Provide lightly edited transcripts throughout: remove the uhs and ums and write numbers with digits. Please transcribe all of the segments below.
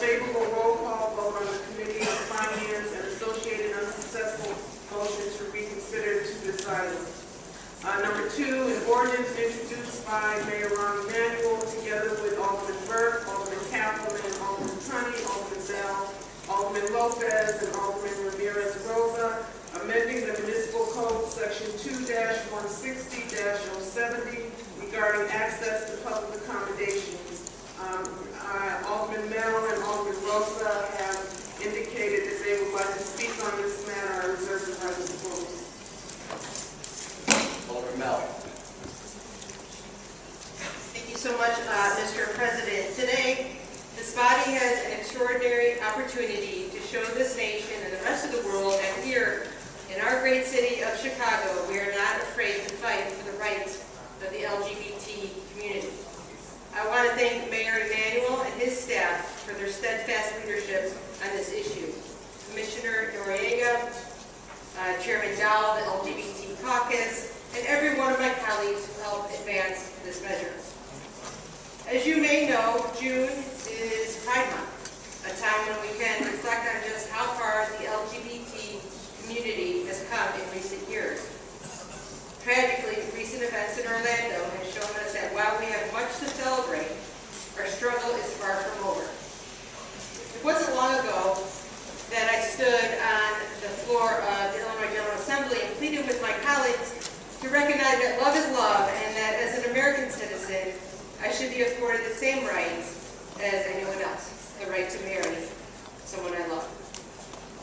favorable roll call vote on the Committee of Finance and associated unsuccessful motions to reconsider to this item. Number 2, an ordinance introduced by Mayor Rahm Emanuel together with Alderman Burke, Alderman Cappleman, Alderman Tunney, Alderman Mell, Alderman Lopez, and Alderman Ramirez-Rosa, amending the Municipal Code Section 2-160-070 regarding access to public accommodations. Alderman Mell and Alderman Rosa have indicated that they would like to speak on this matter. I reserve the right to propose. Alderman Mell. Thank you so much, Mr. President. Today, this body has an extraordinary opportunity to show this nation and the rest of the world that here in our great city of Chicago, we are not afraid to fight for the rights of the LGBT community. I want to thank Mayor Emanuel and his staff for their steadfast leadership on this issue. Commissioner Noriega, Chairman Dowell, the LGBT Caucus, and every one of my colleagues who helped advance this measure. As you may know, June is Pride Month, a time when we can reflect on just how far the LGBT community has come in recent years. Tragically, recent events in Orlando have shown us that while we have much to celebrate, our struggle is far from over. It wasn't long ago that I stood on the floor of the Illinois General Assembly and pleaded with my colleagues to recognize that love is love and that as an American citizen, I should be afforded the same rights as anyone else, the right to marry someone I love.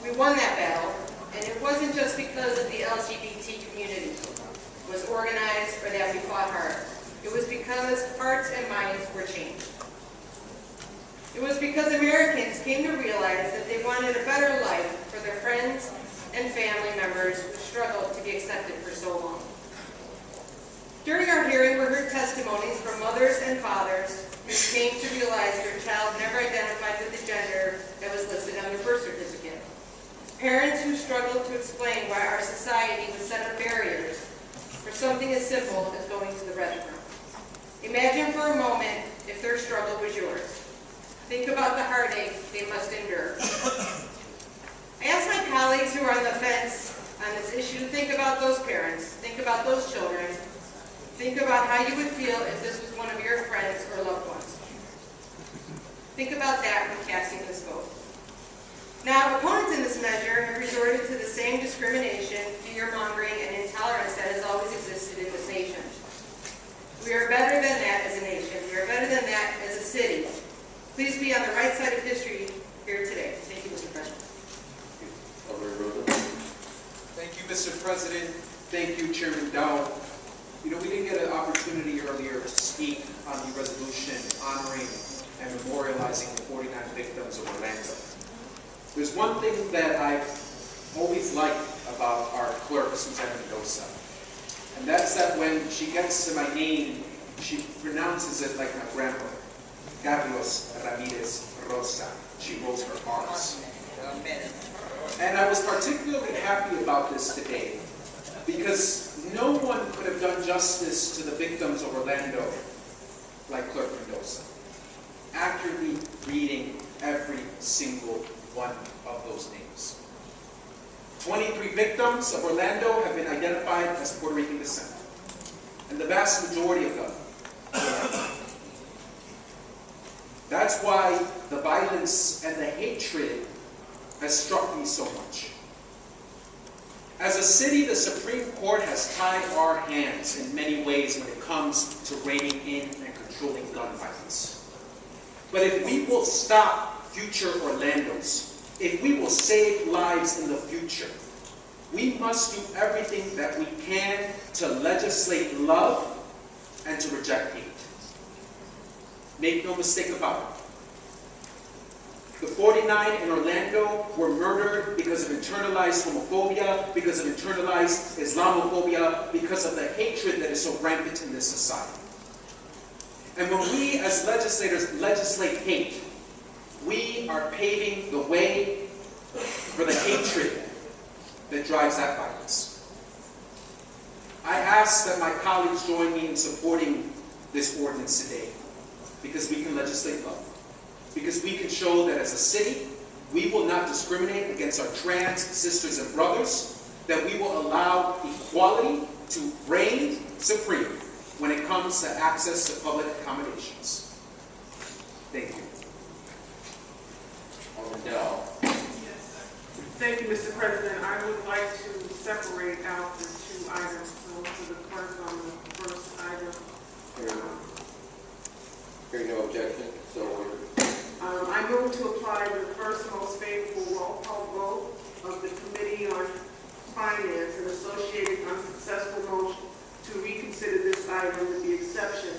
We won that battle, and it wasn't just because of the LGBT community was organized or that we fought hard. It was because hearts and minds were changed. It was because Americans came to realize that they wanted a better life for their friends and family members who struggled to be accepted for so long. During our hearing, we heard testimonies from mothers and fathers who came to realize their child never identified with the gender that was listed on their birth certificate. Parents who struggled to explain why our society would set up barriers for something as simple as going to the restroom. Imagine for a moment if their struggle was yours. Think about the heartache they must endure. I asked my colleagues who are on the fence on this issue, think about those parents, think about those children, think about how you would feel if this was one of your friends or loved ones. Think about that when casting this vote. Now, opponents in this measure have resorted to the same discrimination, fear-mongering, and intolerance that has always existed in this nation. We are better than that as a nation. We are better than that as a city. Please be on the right side of history here today. Thank you, Mr. President. Thank you, Mr. President. Thank you, Chairman Dowell. You know, we didn't get an opportunity earlier to speak on the resolution honoring and memorializing the 49 victims of Orlando. There's one thing that I've always liked about our clerk, Susan Mendoza, and that's that when she gets to my name, she pronounces it like my grandmother, Carlos Ramirez-Rosa. She rolls her R's. And I was particularly happy about this today because no one could have done justice to the victims of Orlando like Clerk Mendoza, accurately reading every single one of those names. 23 victims of Orlando have been identified as Puerto Rican descent, and the vast majority of them were. That's why the violence and the hatred has struck me so much. As a city, the Supreme Court has tied our hands in many ways when it comes to reining in and controlling gun violence. But if we will stop future Orlandos, if we will save lives in the future, we must do everything that we can to legislate love and to reject hate. Make no mistake about it. The 49 in Orlando were murdered because of internalized homophobia, because of internalized Islamophobia, because of the hatred that is so rampant in this society. And when we as legislators legislate hate, we are paving the way for the hatred that drives that violence. I ask that my colleagues join me in supporting this ordinance today, because we can legislate love. because we can show that as a city, we will not discriminate against our trans sisters and brothers, that we will allow equality to reign supreme when it comes to access to public accommodations. Thank you. Alderman Dowell. Thank you, Mr. President. I would like to separate out the two items. So to the clerk on the first item. Hearing no objection, so ordered. I move to apply the first most favorable roll call vote of the Committee on Finance and associated unsuccessful motion to reconsider this item with the exception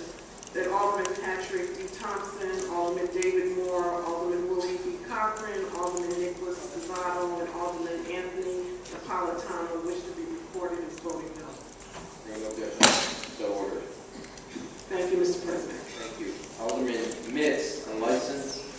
that Alderman Patrick D. Thompson, Alderman David Moore, Alderman Willie B. Cochran, Alderman Nicholas Pizzato, and Alderman Anthony Napolitano wish to be recorded as voting no. Hearing no objection, so ordered. Thank you, Mr. President. Thank you. Alderman Mitts, unlicensed.